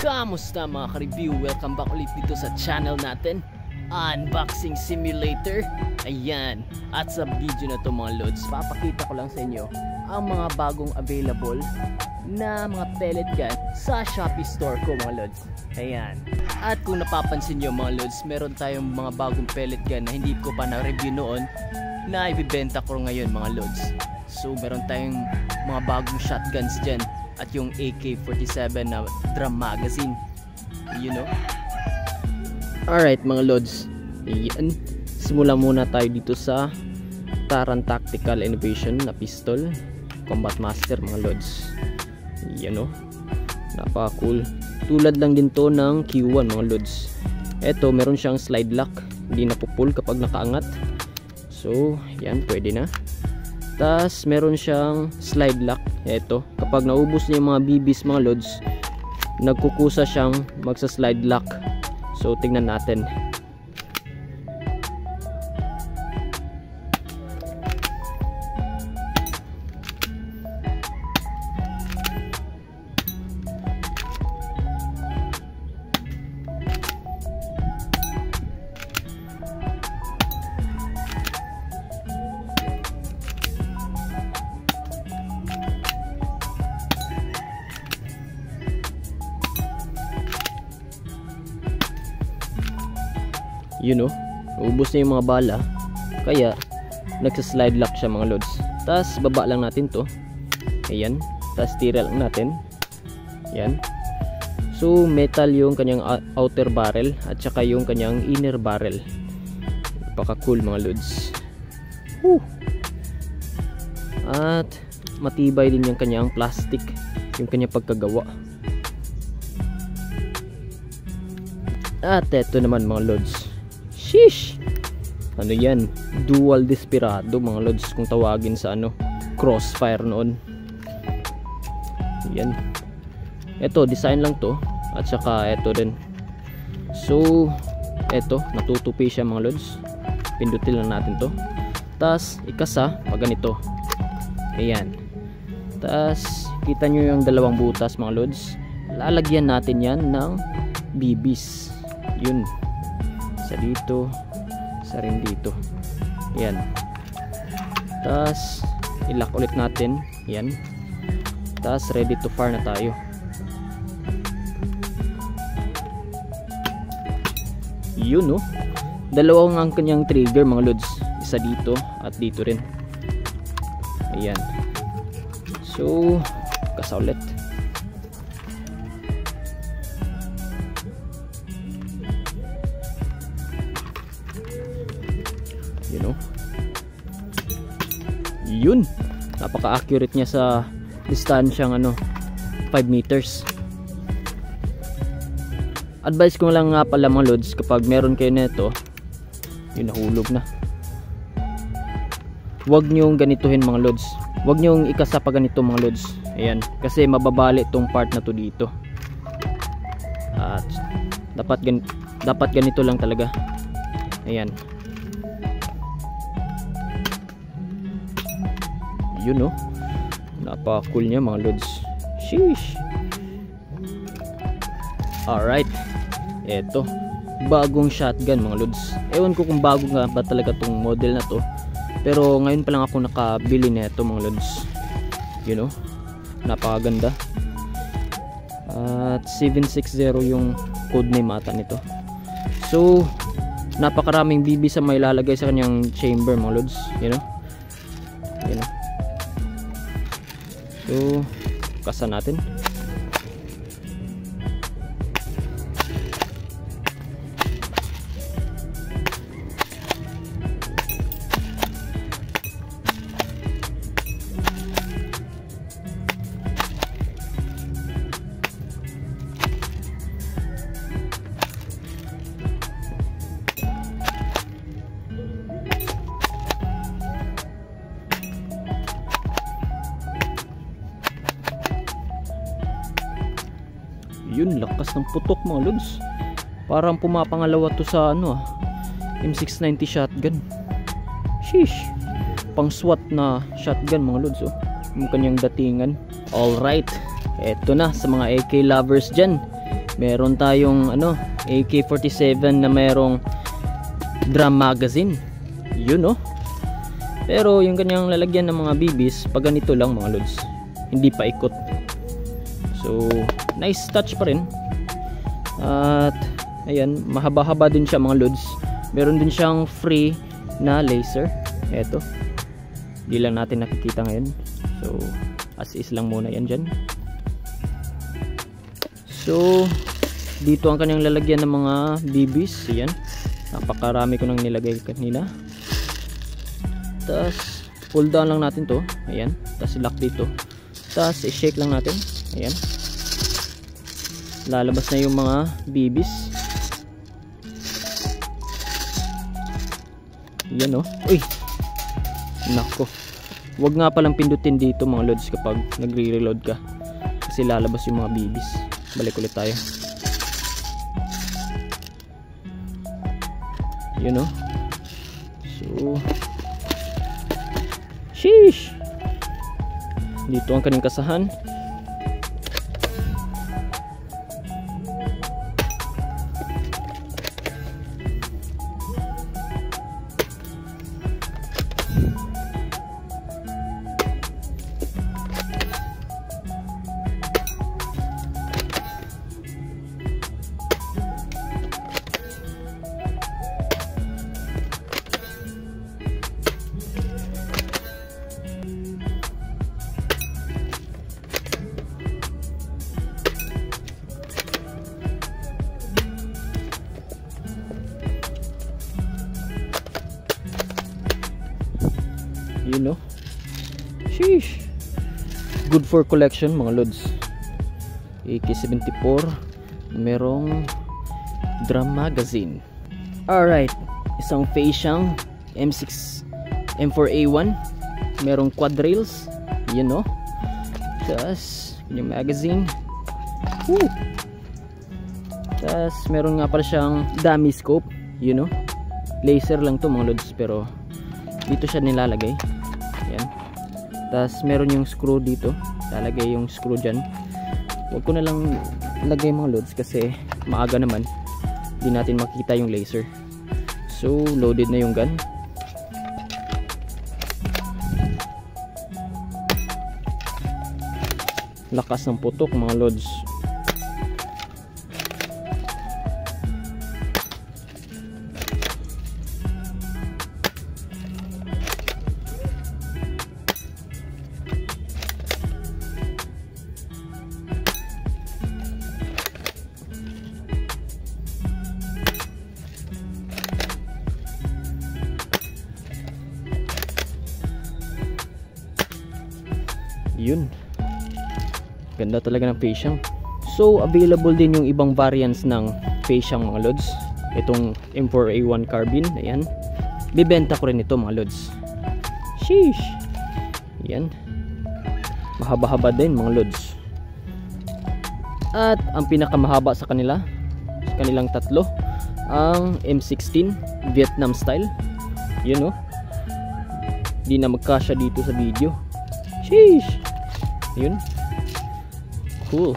Kamusta mga ka-review? Welcome back ulit dito sa channel natin, Unboxing Simulator. Ayan, at sa video na to mga lods, papakita ko lang sa inyo ang mga bagong available na mga pellet gun sa Shopee store ko mga lods. Ayan, at kung napapansin nyo mga lods, meron tayong mga bagong pellet gun na hindi ko pa na-review noon na ibibenta ko ngayon mga lods. So meron tayong mga bagong shotguns dyan at yung AK-47 na drum magazine, you know. Alright mga lods, ayan, simulan muna tayo dito sa Taran Tactical Innovation na pistol Combat Master mga lods. Ayan o, napaka cool. Tulad lang din to ng Q1 mga lods. Eto, meron siyang slide lock, hindi napupull kapag nakaangat. So yan, pwede na. Tas meron siyang slide lock. Eto, kapag naubos niya yung mga BBs mga lods, nagkukusa siyang magsa slide lock. So tingnan natin. You know, ubos na yung mga bala, kaya nagsa-slide lock siya mga lods. Tapos baba lang natin to. Ayan, tapos tira lang natin. Ayan. So metal yung kanyang outer barrel at saka yung kanyang inner barrel. Napaka cool mga lods. Woo! At matibay din yung kanyang plastic, yung kanyang pagkagawa. At eto naman mga lods, sheesh! Ano yan? Dual Desperado mga lods kung tawagin sa ano, Crossfire noon. Yan. Ito, design lang to. At saka ito din. So, ito, natutupi siya mga lods. Pindutin lang natin to. Tapos, ikasa, pag ganito. Ayan. Tapos, kita nyo yung dalawang butas mga lods. Lalagyan natin yan ng BBs. Yun. Isa dito, isa rin dito. Yan. Tapos ilak ulit natin. Yan. Tapos ready to fire na tayo. Yun no. Dalawang ang kanyang trigger mga lods. Isa dito at dito rin. Ayan. So kasa ulit. You know, yun, napaka-accurate niya sa distansyang ano, 5 meters. Advice ko lang nga pala mga lods, kapag meron kayo nito, yun, nahulog na, huwag nyong ganituhin mga lods, huwag nyong ikasa pa ganito mga lods. Ayan, kasi mababali tong part na to dito. At dapat ganito lang talaga. Ayan. Yun no, napaka-cool niya mga lods. Sheesh. Alright, eto, bagong shotgun mga lods. Ewan ko kung bago nga ba talaga tong model na to, pero ngayon pa lang ako nakabili nito mga lods. You know, napakaganda. At 760 yung code name ata nito. So napakaraming BB sa may lalagay sa kanyang chamber mga lods. You know, you know. So, kasa natin. Yun, lakas ng putok mga lods. Parang pumapangalawa to sa ano, M690 shotgun. Sheesh, pang SWAT na shotgun mga lods. Yung kanyang datingan. Alright, eto na sa mga AK lovers dyan. Meron tayong ano, AK-47 na merong drum magazine. Yun oh. Pero yung kanyang lalagyan ng mga BBs, pag ganito lang mga lods, hindi pa ikot. So nice touch pa rin. At ayan, mahaba-haba din siya mga lods. Meron din siyang free na laser. Eto, di lang natin nakikita ngayon. So as is lang muna yan dyan. So dito ang kanyang lalagyan ng mga BBs. Ayan, napakarami ko nang nilagay kanina. Tapos pull down lang natin to. Ayan, tapos lock dito. Tapos i-shake lang natin. Ayan, lalabas na yung mga BBs. Ayan oh. Uy, nako, wag nga palang pindutin dito mga lods kapag nagre-reload ka, kasi lalabas yung mga BBs. Balik ulit tayo. Yun oh. So sheesh, dito ang kanyang kasahan. You know, sheesh, good for collection mga lods. AK-74, merong drum magazine. Alright, isang Feishang M6 M4A1, merong quad rails, you know. Tapos yung magazine. Woo! Tapos meron nga pala siyang dummy scope, you know. Laser lang to mga lods, pero dito siya nilalagay. Yan. Tapos meron yung screw dito. Lalagay yung screw dyan. Huwag ko na lang lagay mga loads kasi maaga naman. Hindi natin makita yung laser. So loaded na yung gun. Lakas ng putok mga loads. Yun, ganda talaga ng Feishang. So available din yung ibang variants ng Feishang mga lods. Itong M4A1 carbine, ayan, bibenta ko rin ito mga lods. Sheesh, ayan, mahaba-haba din mga lods. At ang pinakamahaba sa kanila, sa kanilang tatlo, ang M16 Vietnam style. Yun oh, di na magkasya dito sa video. Sheesh, yun, cool.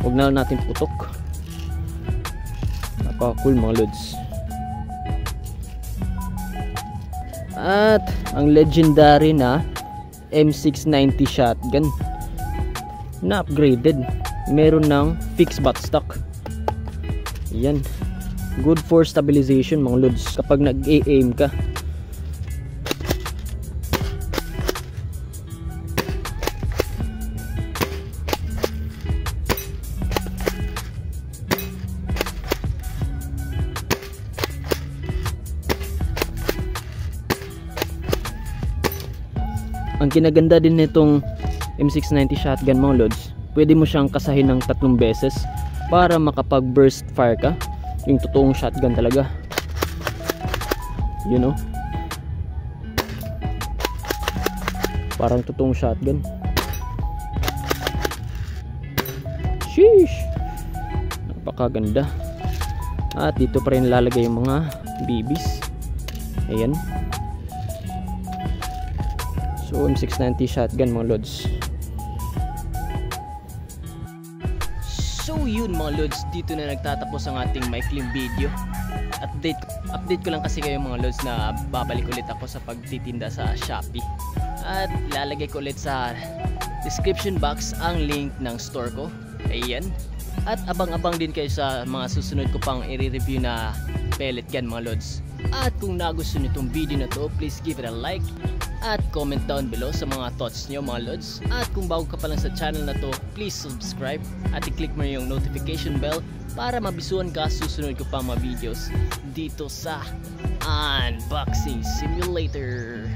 Huwag na natin putok. Napaka-cool mga lods. At ang legendary na M690 shotgun na upgraded, meron ng fixed buttstock. Yan, good for stabilization mga lods kapag nag-aim ka. Ang kinaganda din nitong M690 shotgun mga lods, pwede mo siyang kasahin ng 3 beses para makapag burst fire ka, yung totoong shotgun talaga, you know, parang totoong shotgun. Sheesh, napakaganda. At dito pa rin lalagay yung mga BBs. Ayan. So M690 shotgun mga lods. So yun mga lods, dito na nagtatapos ang ating maikling video. Update ko lang kasi kayo mga lods na babalik ulit ako sa pagtitinda sa Shopee. At lalagay ko ulit sa description box ang link ng store ko. Ayan. At abang-abang din kayo sa mga susunod ko pang i-review na pellet gun mga lods. At kung nagustuhan nyo itong video na to, please give it a like at comment down below sa mga thoughts nyo mga lods. At kung bago ka pa lang sa channel na to, please subscribe at i-click mo yung notification bell para mabisuhan ka susunod ko pang mga videos dito sa Unboxing Simulator.